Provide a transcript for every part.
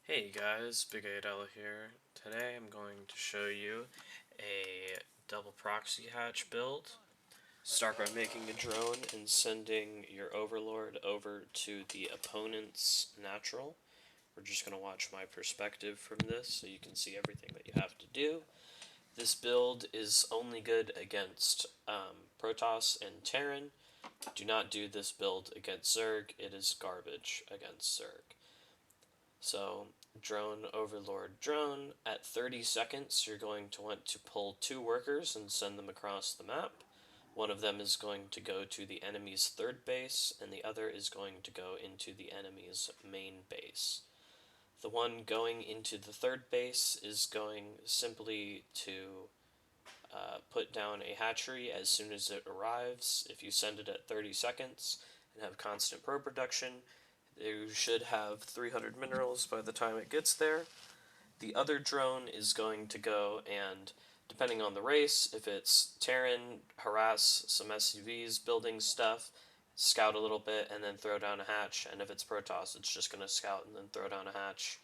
Hey guys, Big Adela here. Today I'm going to show you a double proxy hatch build. Start by making a drone and sending your overlord over to the opponent's natural. We're just going to watch my perspective from this so you can see everything that you have to do. This build is only good against Protoss and Terran. Do not do this build against Zerg. It is garbage against Zerg. So drone overlord drone, at 30 seconds you're going to want to pull 2 workers and send them across the map. One of them is going to go to the enemy's third base and the other is going to go into the enemy's main base. The one going into the third base is going simply to put down a hatchery as soon as it arrives. If you send it at 30 seconds and have constant pro production, you should have 300 minerals by the time it gets there. The other drone is going to go and, depending on the race, if it's Terran, harass some SUVs, building stuff, scout a little bit, and then throw down a hatch. And if it's Protoss, it's just going to scout and then throw down a hatch.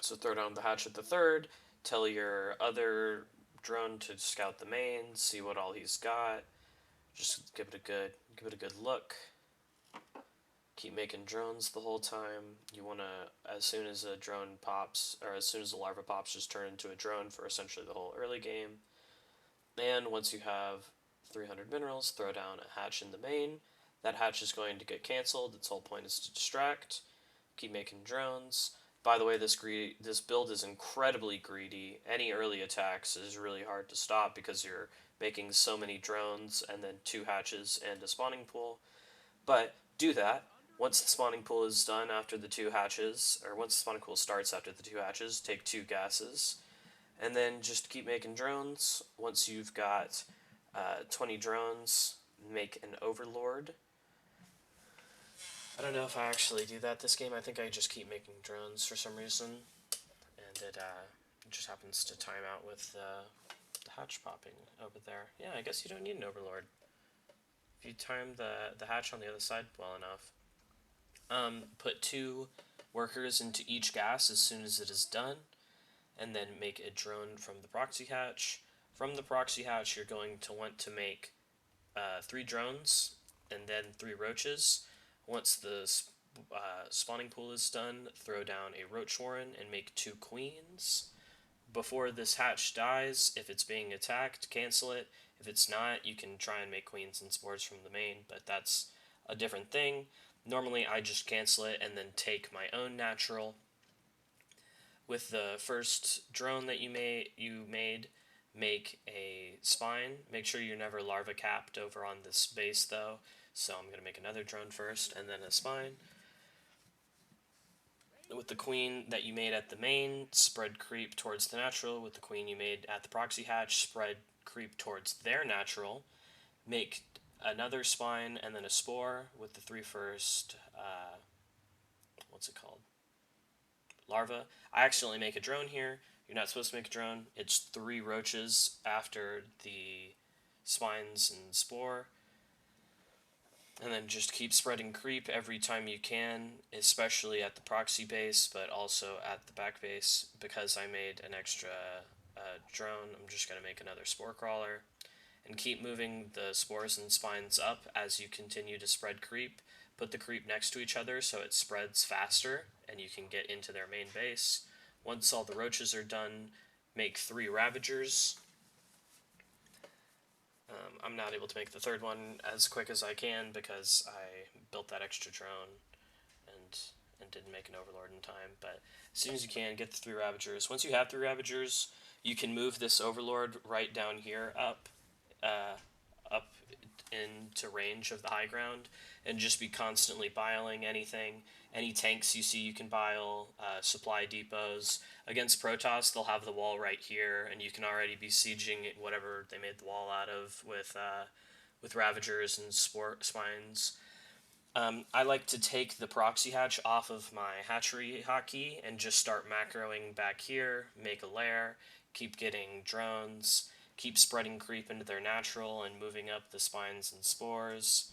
So throw down the hatch at the third, tell your other drone to scout the main, see what all he's got. Just give it a good look. Keep making drones the whole time. You want to, as soon as a drone pops, or as soon as the larva pops, just turn into a drone for essentially the whole early game. And once you have 300 minerals, throw down a hatch in the main. That hatch is going to get cancelled. Its whole point is to distract. Keep making drones. By the way, this build is incredibly greedy. Any early attacks is really hard to stop because you're making so many drones and then 2 hatches and a spawning pool. But do that. Once the spawning pool is done after the 2 hatches, or once the spawning pool starts after the 2 hatches, take 2 gases, and then just keep making drones. Once you've got 20 drones, make an overlord. I don't know if I actually do that this game. I think I just keep making drones for some reason, and it just happens to time out with the hatch popping over there. Yeah, I guess you don't need an overlord. If you time the hatch on the other side well enough. Put 2 workers into each gas as soon as it is done, and then make a drone from the proxy hatch. From the proxy hatch, you're going to want to make 3 drones and then 3 roaches. Once the spawning pool is done, throw down a roach warren and make 2 queens. Before this hatch dies, if it's being attacked, cancel it. If it's not, you can try and make queens and spores from the main, but that's a different thing. Normally I just cancel it and then take my own natural. With the first drone that you made, make a spine. Make sure you're never larva capped over on this base though, so I'm going to make another drone first and then a spine. With the queen that you made at the main, spread creep towards the natural. With the queen you made at the proxy hatch, spread creep towards their natural. Make another spine and then a spore with the 3 first, what's it called? Larva. I accidentally make a drone here. You're not supposed to make a drone. It's 3 roaches after the spines and spore. And then just keep spreading creep every time you can, especially at the proxy base, but also at the back base. Because I made an extra drone, I'm just going to make another spore crawler. And keep moving the spores and spines up as you continue to spread creep. Put the creep next to each other so it spreads faster and you can get into their main base. Once all the roaches are done, make 3 ravagers. I'm not able to make the 3rd one as quick as I can because I built that extra drone and didn't make an overlord in time. But as soon as you can, get the 3 ravagers. Once you have 3 ravagers, you can move this overlord right down here up into range of the high ground and just be constantly biling anything. Any tanks you see you can bile, supply depots. Against Protoss, they'll have the wall right here, and you can already be sieging whatever they made the wall out of with Ravagers and Spines. I like to take the proxy hatch off of my hatchery hotkey and just start macroing back here, make a lair, keep getting drones, keep spreading creep into their natural and moving up the spines and spores.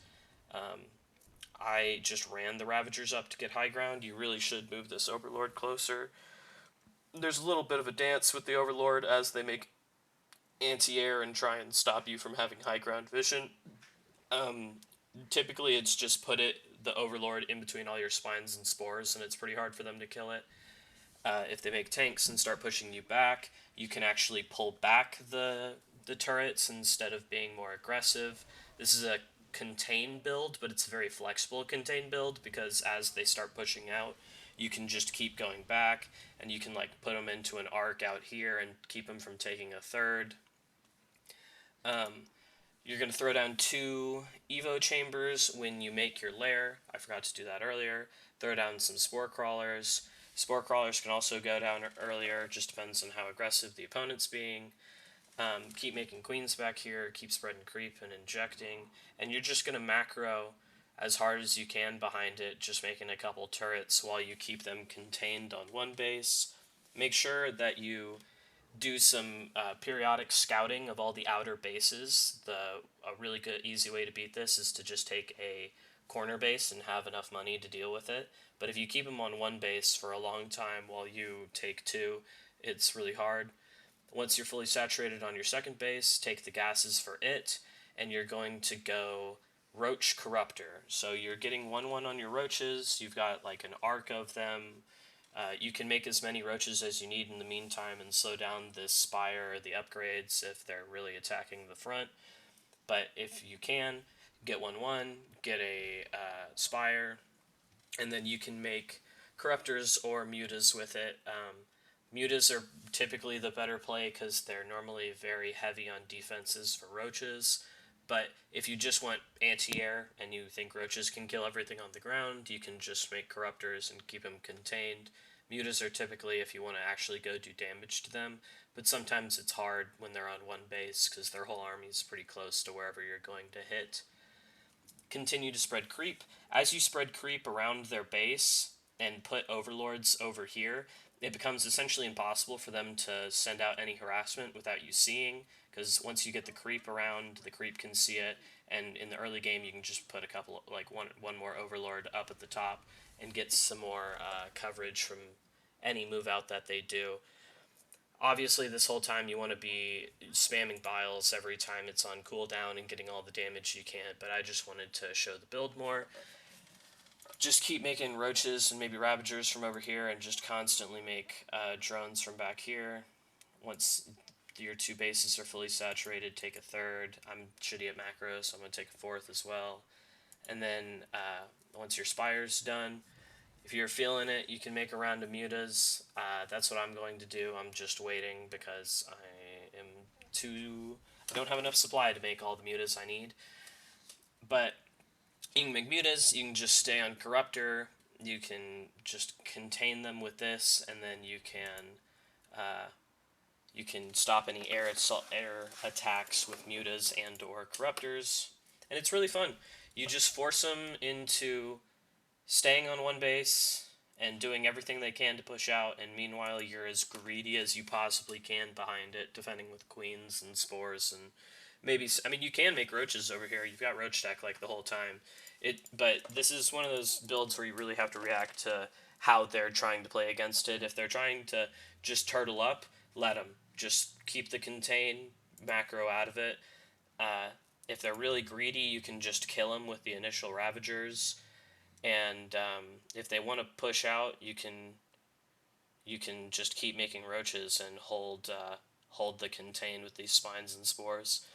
I just ran the Ravagers up to get high ground. You really should move this Overlord closer. There's a little bit of a dance with the Overlord as they make anti-air and try and stop you from having high ground vision. Typically, it's just put the Overlord in between all your spines and spores, and it's pretty hard for them to kill it. If they make tanks and start pushing you back, you can actually pull back the turrets instead of being more aggressive. This is a contain build, but it's a very flexible contain build because as they start pushing out, you can just keep going back, and you can like put them into an arc out here and keep them from taking a third. You're going to throw down 2 Evo chambers when you make your lair. I forgot to do that earlier. Throw down some Spore Crawlers. Spore Crawlers can also go down earlier, just depends on how aggressive the opponent's being. Keep making queens back here, keep spreading creep and injecting, and you're just going to macro as hard as you can behind it, just making a couple turrets while you keep them contained on one base. Make sure that you do some periodic scouting of all the outer bases. A really good, easy way to beat this is to just take a corner base and have enough money to deal with it. But if you keep them on one base for a long time while you take 2, it's really hard. Once you're fully saturated on your second base, take the gases for it, and you're going to go Roach Corruptor. So you're getting 1/1 on your roaches, you've got like an arc of them. You can make as many roaches as you need in the meantime and slow down this spire or the upgrades if they're really attacking the front. But if you can, get 1/1, get a spire, and then you can make corruptors or mutas with it. Mutas are typically the better play because they're normally very heavy on defenses for roaches. But if you just want anti-air and you think roaches can kill everything on the ground, you can just make corruptors and keep them contained. Mutas are typically if you want to actually go do damage to them, but sometimes it's hard when they're on one base because their whole army is pretty close to wherever you're going to hit. Continue to spread creep. As you spread creep around their base and put overlords over here, it becomes essentially impossible for them to send out any harassment without you seeing, because once you get the creep around, the creep can see it, and in the early game you can just put a couple, like one more overlord up at the top and get some more coverage from any move out that they do. Obviously, this whole time you want to be spamming Biles every time it's on cooldown and getting all the damage you can, but I just wanted to show the build more. Just keep making roaches and maybe ravagers from over here and just constantly make drones from back here. Once your 2 bases are fully saturated, take a third. I'm shitty at macros, so I'm going to take a 4th as well. And then once your spire's done, if you're feeling it, you can make a round of mutas. That's what I'm going to do. I'm just waiting because I don't have enough supply to make all the mutas I need. But you can make mutas, you can just stay on Corruptor, you can just contain them with this, and then you can stop any air attacks with mutas and or Corruptors, and it's really fun. You just force them into staying on one base and doing everything they can to push out, and meanwhile you're as greedy as you possibly can behind it, defending with queens and spores and maybe, I mean, you can make roaches over here. You've got roach deck like the whole time. But this is one of those builds where you really have to react to how they're trying to play against it. If they're trying to just turtle up, let them. Just keep the contain macro out of it. If they're really greedy, you can just kill them with the initial Ravagers. And if they want to push out, you can just keep making roaches and hold the contain with these spines and spores.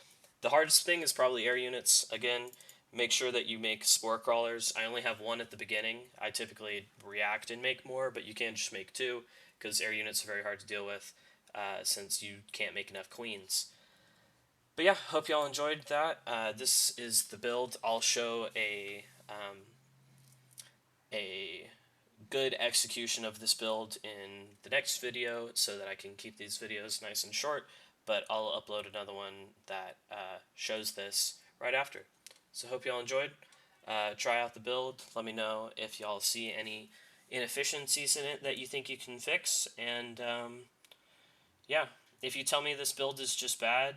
The hardest thing is probably air units. Again, make sure that you make spore crawlers. I only have 1 at the beginning. I typically react and make more, but you can just make 2 because air units are very hard to deal with since you can't make enough queens. But yeah, hope y'all enjoyed that. This is the build. I'll show a good execution of this build in the next video so that I can keep these videos nice and short, but I'll upload another one that shows this right after. So hope y'all enjoyed. Try out the build. Let me know if y'all see any inefficiencies in it that you think you can fix, and yeah, if you tell me this build is just bad,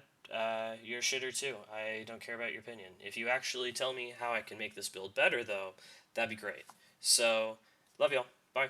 you're a shitter too. I don't care about your opinion. If you actually tell me how I can make this build better, though, that'd be great. So, love y'all. Bye.